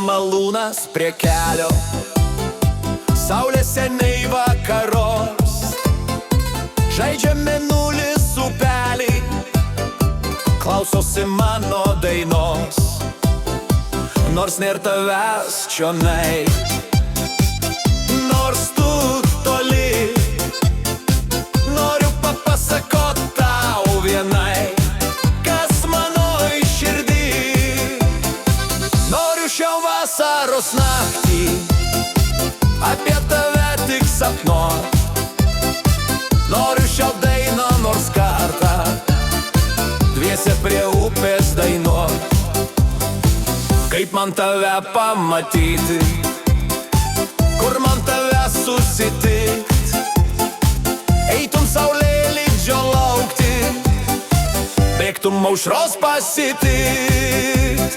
malūnas prie kelio, saulė seniai vakaros, žaidžia mėnulis upelį, klausosi mano dainos, nors nėr tavęs čionai, nors tu toli. Noriu papasakot tau vienai, kas mano širdį. Noriu šią vasaros naktį apie tave tik sapnuot. Noriu šią dainą nors kartą dviese prie upės dainuot. Kaip man tave pamatyti, kur man tave susitikt, eitum saulėlydžio laukti, bėgtum aušros pasitikt.